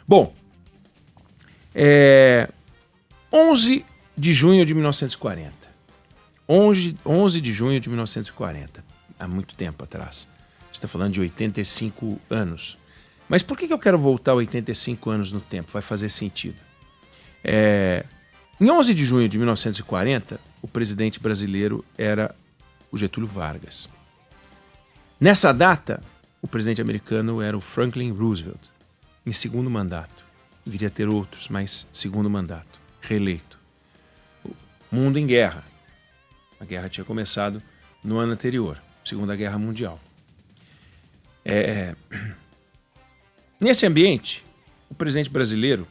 Bom, 11 de junho de 1940. 11 de junho de 1940. Há muito tempo atrás. Você está falando de 85 anos. Mas por que eu quero voltar 85 anos no tempo? Vai fazer sentido. Em 11 de junho de 1940, o presidente brasileiro era o Getúlio Vargas. Nessa data, o presidente americano era o Franklin Roosevelt, em segundo mandato. Viria a ter outros, mas segundo mandato, reeleito. O mundo em guerra. A guerra tinha começado no ano anterior, Segunda Guerra Mundial. Nesse ambiente, o presidente brasileiro,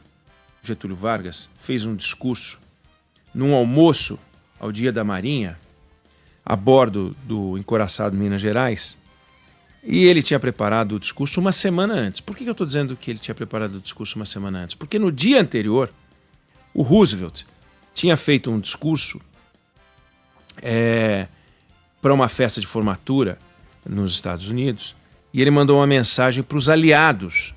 Getúlio Vargas, fez um discurso num almoço ao Dia da Marinha, a bordo do encoraçado Minas Gerais, e ele tinha preparado o discurso uma semana antes. Por que eu estou dizendo que ele tinha preparado o discurso uma semana antes? Porque no dia anterior, o Roosevelt tinha feito um discurso para uma festa de formatura nos Estados Unidos, e ele mandou uma mensagem para os aliados,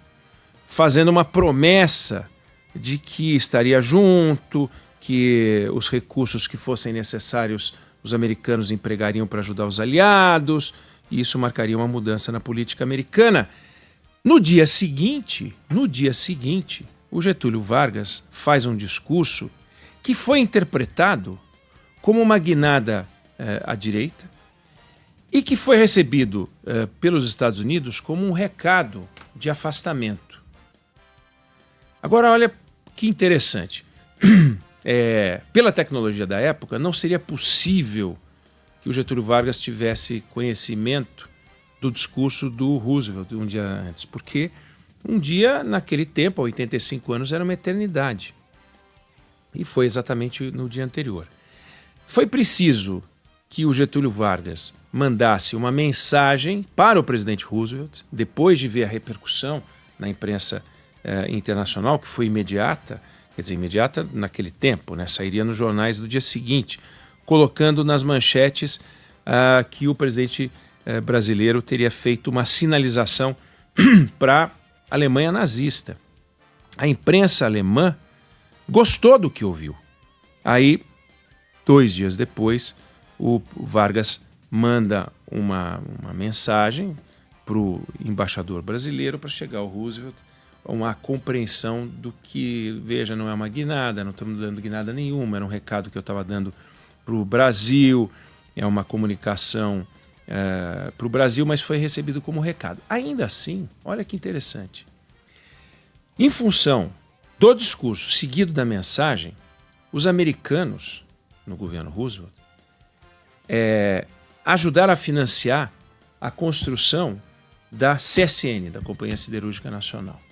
fazendo uma promessa de que estaria junto, que os recursos que fossem necessários os americanos empregariam para ajudar os aliados, e isso marcaria uma mudança na política americana. No dia seguinte, o Getúlio Vargas faz um discurso que foi interpretado como uma guinada à direita e que foi recebido pelos Estados Unidos como um recado de afastamento. Agora, olha que interessante. Pela tecnologia da época, não seria possível que o Getúlio Vargas tivesse conhecimento do discurso do Roosevelt um dia antes, porque um dia, naquele tempo, há 85 anos, era uma eternidade. E foi exatamente no dia anterior. Foi preciso que o Getúlio Vargas mandasse uma mensagem para o presidente Roosevelt, depois de ver a repercussão na imprensa internacional, que foi imediata, quer dizer, imediata naquele tempo, né? Sairia nos jornais do dia seguinte, colocando nas manchetes que o presidente brasileiro teria feito uma sinalização para a Alemanha nazista. A imprensa alemã gostou do que ouviu. Aí, 2 dias depois, o Vargas manda uma mensagem para o embaixador brasileiro para chegar ao Roosevelt, uma compreensão do que, veja, não é uma guinada, não estamos dando guinada nenhuma, era um recado que eu estava dando para o Brasil, é uma comunicação para o Brasil, mas foi recebido como recado. Ainda assim, olha que interessante, em função do discurso seguido da mensagem, os americanos, no governo Roosevelt, ajudaram a financiar a construção da CSN, da Companhia Siderúrgica Nacional.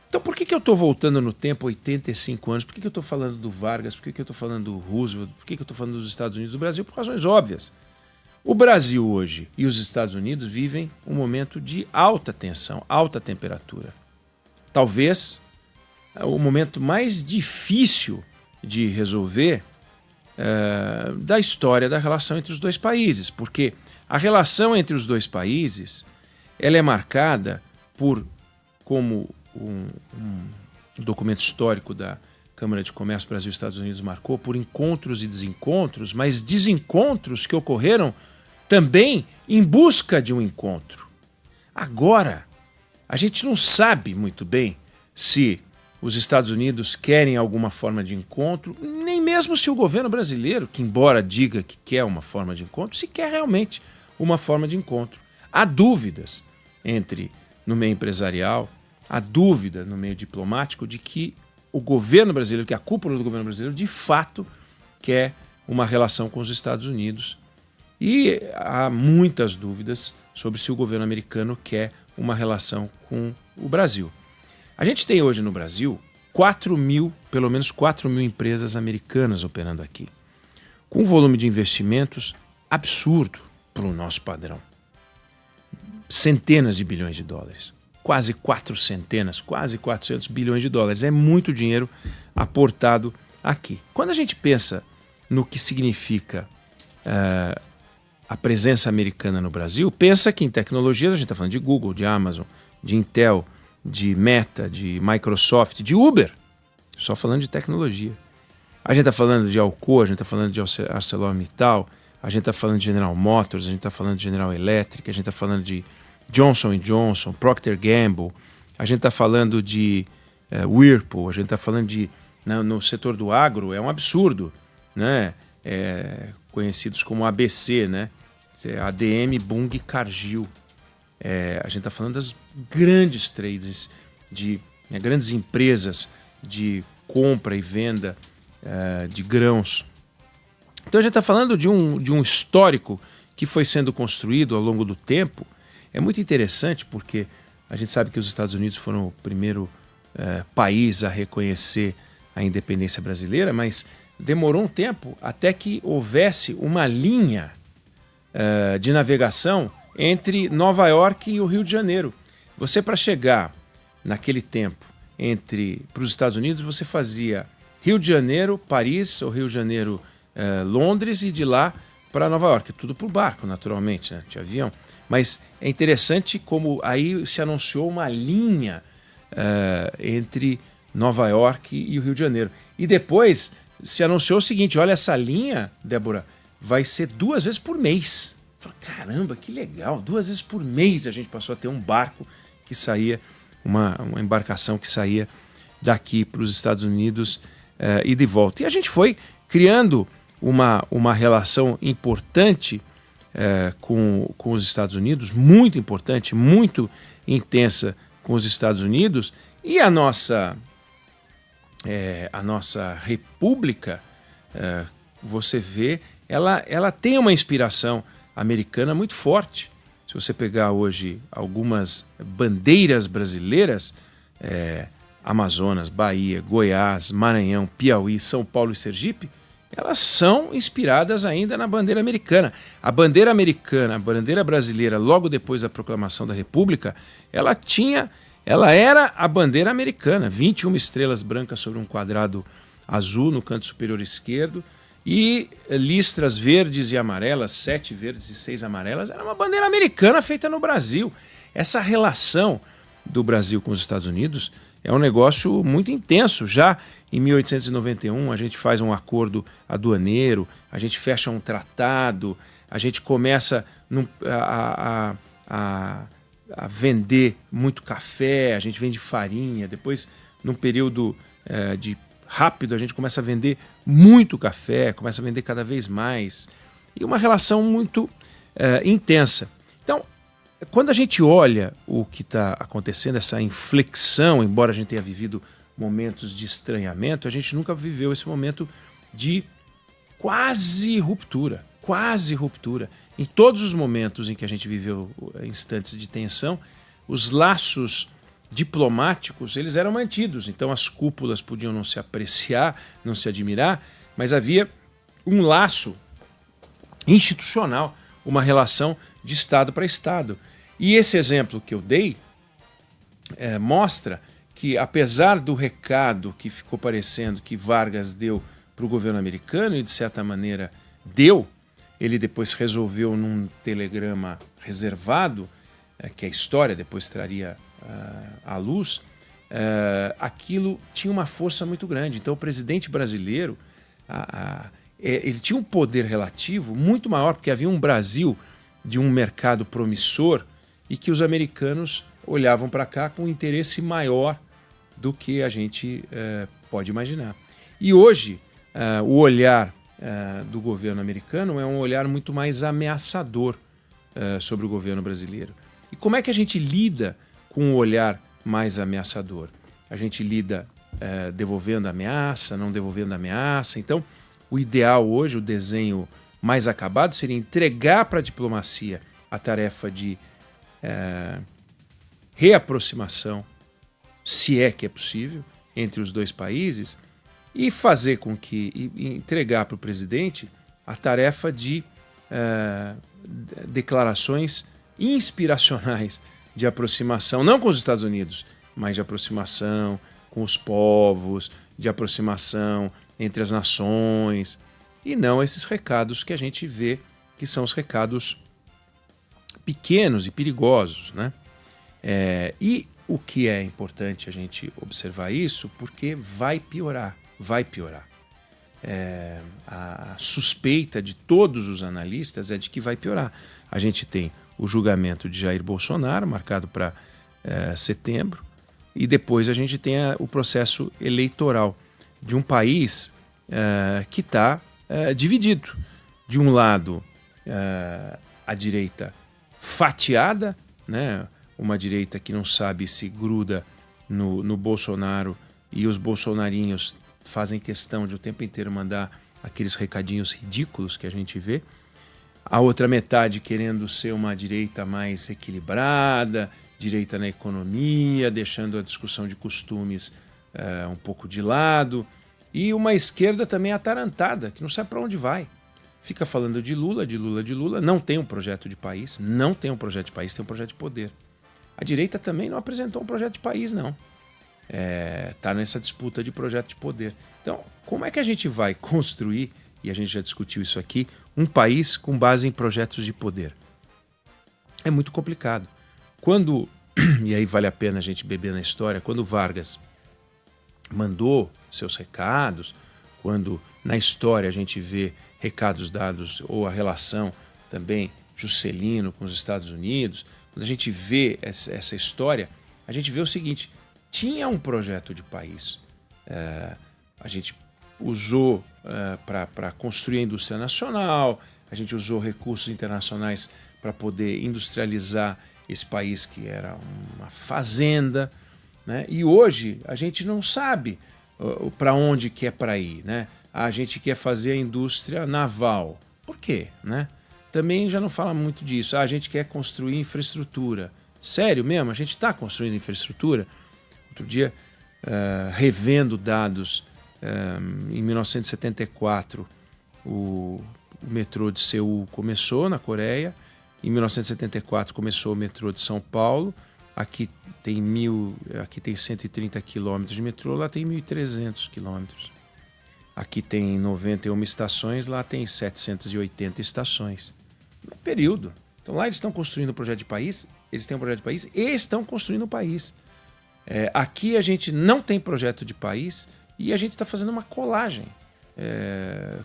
Então, por que eu estou voltando no tempo 85 anos? Por que eu estou falando do Vargas? Por que eu estou falando do Roosevelt? Por que eu estou falando dos Estados Unidos? Do Brasil? Por razões óbvias. O Brasil hoje e os Estados Unidos vivem um momento de alta tensão, alta temperatura. Talvez o momento mais difícil de resolver da história da relação entre os dois países, porque a relação entre os dois países ela é marcada por, como um documento histórico da Câmara de Comércio Brasil e Estados Unidos marcou, por encontros e desencontros, mas desencontros que ocorreram também em busca de um encontro. Agora, a gente não sabe muito bem se os Estados Unidos querem alguma forma de encontro, nem mesmo se o governo brasileiro, que embora diga que quer uma forma de encontro, se quer realmente uma forma de encontro. Há dúvidas no meio empresarial, há dúvida no meio diplomático de que o governo brasileiro, que a cúpula do governo brasileiro, de fato quer uma relação com os Estados Unidos. E há muitas dúvidas sobre se o governo americano quer uma relação com o Brasil. A gente tem hoje no Brasil pelo menos 4 mil empresas americanas operando aqui, com um volume de investimentos absurdo para o nosso padrão. Centenas de bilhões de dólares. Quase 400 bilhões de dólares. É muito dinheiro aportado aqui. Quando a gente pensa no que significa a presença americana no Brasil, pensa que em tecnologia, a gente está falando de Google, de Amazon, de Intel, de Meta, de Microsoft, de Uber, só falando de tecnologia. A gente está falando de Alcoa, a gente está falando de ArcelorMittal, a gente está falando de General Motors, a gente está falando de General Electric, a gente está falando de Johnson Johnson, Procter Gamble, a gente está falando de Whirlpool, a gente está falando de... No setor do agro é um absurdo, né? Conhecidos como ABC, né? ADM, Bunge, Cargill. A gente está falando das grandes trades, grandes empresas de compra e venda de grãos. Então a gente está falando de um histórico que foi sendo construído ao longo do tempo. É muito interessante porque a gente sabe que os Estados Unidos foram o primeiro país a reconhecer a independência brasileira, mas demorou um tempo até que houvesse uma linha de navegação entre Nova York e o Rio de Janeiro. Você, para chegar naquele tempo para os Estados Unidos, você fazia Rio de Janeiro, Paris, ou Rio de Janeiro, Londres, e de lá para Nova York. Tudo por barco, naturalmente, né? Tinha avião. Mas é interessante como aí se anunciou uma linha entre Nova York e o Rio de Janeiro. E depois se anunciou o seguinte: olha, essa linha, Débora, vai ser 2 vezes por mês. Falei, caramba, que legal, 2 vezes por mês a gente passou a ter um barco que saía, uma embarcação que saía daqui para os Estados Unidos e de volta. E a gente foi criando uma relação importante com os Estados Unidos, muito importante, muito intensa com os Estados Unidos, e a nossa república, você vê, ela tem uma inspiração americana muito forte. Se você pegar hoje algumas bandeiras brasileiras, Amazonas, Bahia, Goiás, Maranhão, Piauí, São Paulo e Sergipe, elas são inspiradas ainda na bandeira americana. A bandeira americana, a bandeira brasileira, logo depois da proclamação da República, ela era a bandeira americana, 21 estrelas brancas sobre um quadrado azul no canto superior esquerdo e listras verdes e amarelas, 7 verdes e 6 amarelas. Era uma bandeira americana feita no Brasil. Essa relação do Brasil com os Estados Unidos é um negócio muito intenso. Já em 1891 a gente faz um acordo aduaneiro, a gente fecha um tratado, a gente começa a vender muito café, a gente vende farinha, depois num período rápido a gente começa a vender muito café, começa a vender cada vez mais, e uma relação muito intensa. Então, quando a gente olha o que está acontecendo, essa inflexão, embora a gente tenha vivido momentos de estranhamento, a gente nunca viveu esse momento de quase ruptura. Em todos os momentos em que a gente viveu instantes de tensão, os laços diplomáticos eles eram mantidos. Então as cúpulas podiam não se apreciar, não se admirar, mas havia um laço institucional, uma relação de Estado para Estado. E esse exemplo que eu dei mostra que, apesar do recado que ficou parecendo que Vargas deu para o governo americano, e de certa maneira deu, ele depois resolveu num telegrama reservado, que a história depois traria à luz, aquilo tinha uma força muito grande. Então o presidente brasileiro ele tinha um poder relativo muito maior, porque havia um Brasil de um mercado promissor e que os americanos olhavam para cá com um interesse maior do que a gente pode imaginar. E hoje o olhar do governo americano é um olhar muito mais ameaçador sobre o governo brasileiro. E como é que a gente lida com o olhar mais ameaçador? A gente lida devolvendo ameaça, não devolvendo ameaça. Então, o ideal hoje, o desenho mais acabado, seria entregar para a diplomacia a tarefa de reaproximação, se é que é possível, entre os dois países, e fazer com que, entregar para o presidente a tarefa de declarações inspiracionais de aproximação, não com os Estados Unidos, mas de aproximação com os povos, de aproximação entre as nações, e não esses recados que a gente vê que são os recados pequenos e perigosos, né? E O que é importante a gente observar isso, porque vai piorar, vai piorar. A suspeita de todos os analistas é de que vai piorar. A gente tem o julgamento de Jair Bolsonaro, marcado para setembro, e depois a gente tem o processo eleitoral de um país que está dividido. De um lado, a direita fatiada, né? Uma direita que não sabe se gruda no Bolsonaro, e os bolsonarinhos fazem questão de o tempo inteiro mandar aqueles recadinhos ridículos que a gente vê. A outra metade querendo ser uma direita mais equilibrada, direita na economia, deixando a discussão de costumes um pouco de lado. E uma esquerda também atarantada, que não sabe para onde vai. Fica falando de Lula, de Lula, de Lula. Não tem um projeto de país, não tem um projeto de país, tem um projeto de poder. A direita também não apresentou um projeto de país, não. Está nessa disputa de projeto de poder. Então, como é que a gente vai construir, e a gente já discutiu isso aqui, um país com base em projetos de poder? É muito complicado. E aí vale a pena a gente beber na história, quando Vargas mandou seus recados, quando na história a gente vê recados dados, ou a relação também Juscelino com os Estados Unidos, quando a gente vê essa história, a gente vê o seguinte: tinha um projeto de país. A gente usou para construir a indústria nacional, a gente usou recursos internacionais para poder industrializar esse país que era uma fazenda, né? E hoje a gente não sabe para onde quer para ir, né? A gente quer fazer a indústria naval. Por quê, né? Também já não fala muito disso. A gente quer construir infraestrutura. Sério mesmo? A gente está construindo infraestrutura? Outro dia, revendo dados, em 1974, o metrô de Seul começou na Coreia. Em 1974 começou o metrô de São Paulo. Aqui tem 130 quilômetros de metrô, lá tem 1.300 quilômetros. Aqui tem 91 estações, lá tem 780 estações. É período. Então lá eles estão construindo um projeto de país, eles têm um projeto de país e estão construindo um país. Aqui a gente não tem projeto de país e a gente está fazendo uma colagem,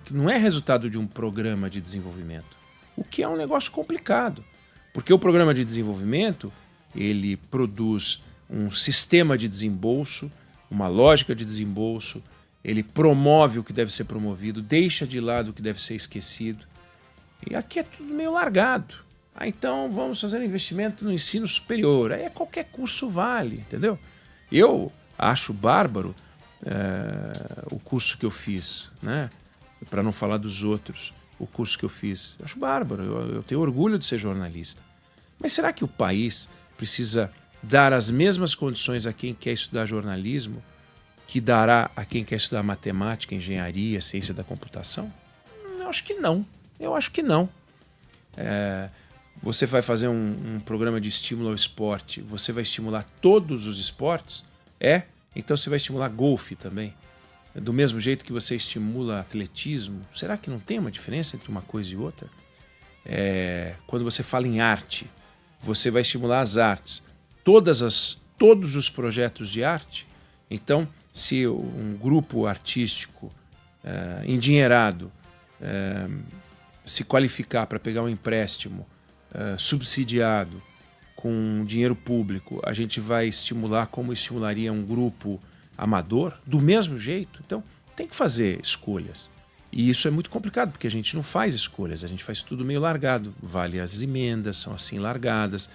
que não é resultado de um programa de desenvolvimento, o que é um negócio complicado, porque o programa de desenvolvimento ele produz um sistema de desembolso, uma lógica de desembolso, ele promove o que deve ser promovido, deixa de lado o que deve ser esquecido. E aqui é tudo meio largado. Então vamos fazer um investimento no ensino superior. Aí qualquer curso vale, entendeu? Eu acho bárbaro o curso que eu fiz, né? Para não falar dos outros, o curso que eu fiz. Eu acho bárbaro, eu tenho orgulho de ser jornalista. Mas será que o país precisa dar as mesmas condições a quem quer estudar jornalismo que dará a quem quer estudar matemática, engenharia, ciência da computação? Eu acho que não. Eu acho que não. Você vai fazer um programa de estímulo ao esporte, você vai estimular todos os esportes? Então você vai estimular golfe também? Do mesmo jeito que você estimula atletismo? Será que não tem uma diferença entre uma coisa e outra? Quando você fala em arte, você vai estimular as artes, todos os projetos de arte? Então, se um grupo artístico endinheirado se qualificar para pegar um empréstimo subsidiado com dinheiro público, a gente vai estimular como estimularia um grupo amador? Do mesmo jeito? Então, tem que fazer escolhas. E isso é muito complicado, porque a gente não faz escolhas, a gente faz tudo meio largado. Vale as emendas, são assim largadas.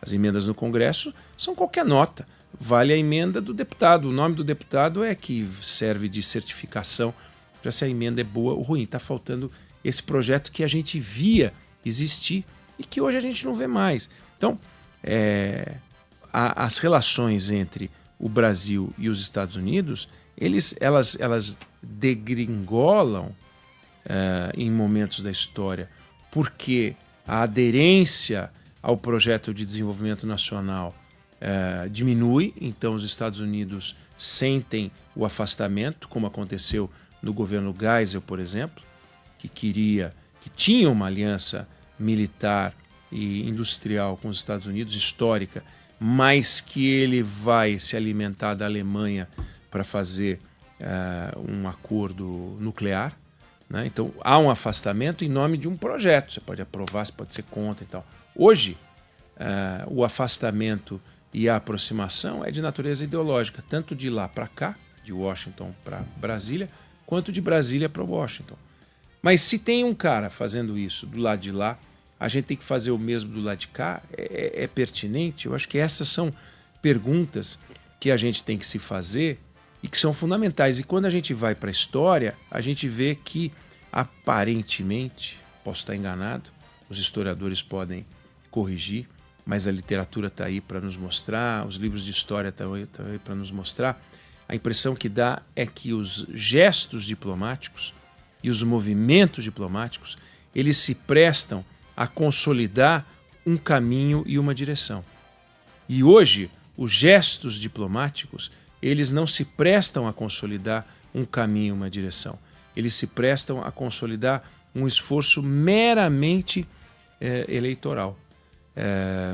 As emendas no Congresso são qualquer nota. Vale a emenda do deputado. O nome do deputado é que serve de certificação para se a emenda é boa ou ruim. Está faltando esse projeto que a gente via existir e que hoje a gente não vê mais. Então, as relações entre o Brasil e os Estados Unidos, elas degringolam em momentos da história, porque a aderência ao projeto de desenvolvimento nacional diminui, então os Estados Unidos sentem o afastamento, como aconteceu no governo Geisel, por exemplo, que tinha uma aliança militar e industrial com os Estados Unidos, histórica, mas que ele vai se alimentar da Alemanha para fazer um acordo nuclear, né? Então há um afastamento em nome de um projeto. Você pode aprovar, você pode ser contra e tal. Hoje, o afastamento e a aproximação é de natureza ideológica, tanto de lá para cá, de Washington para Brasília, quanto de Brasília para Washington. Mas se tem um cara fazendo isso do lado de lá, a gente tem que fazer o mesmo do lado de cá? É pertinente? Eu acho que essas são perguntas que a gente tem que se fazer e que são fundamentais. E quando a gente vai para a história, a gente vê que, aparentemente, posso estar enganado, os historiadores podem corrigir, mas a literatura está aí para nos mostrar, os livros de história estão aí para nos mostrar. A impressão que dá é que os gestos diplomáticos e os movimentos diplomáticos, eles se prestam a consolidar um caminho e uma direção. E hoje, os gestos diplomáticos, eles não se prestam a consolidar um caminho e uma direção. Eles se prestam a consolidar um esforço meramente eleitoral.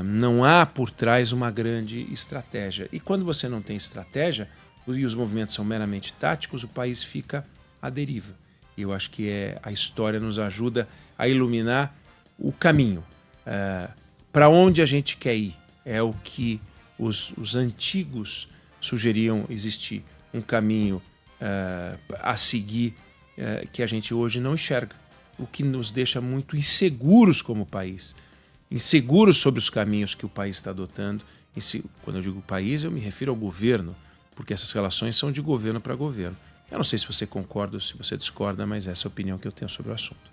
Não há por trás uma grande estratégia. E quando você não tem estratégia e os movimentos são meramente táticos, o país fica à deriva. E eu acho que a história nos ajuda a iluminar o caminho. Para onde a gente quer ir? É o que os antigos sugeriam existir. Um caminho a seguir que a gente hoje não enxerga. O que nos deixa muito inseguros como país. Inseguros sobre os caminhos que o país está adotando. Quando eu digo país, eu me refiro ao governo, porque essas relações são de governo para governo. Eu não sei se você concorda ou se você discorda, mas essa é a opinião que eu tenho sobre o assunto.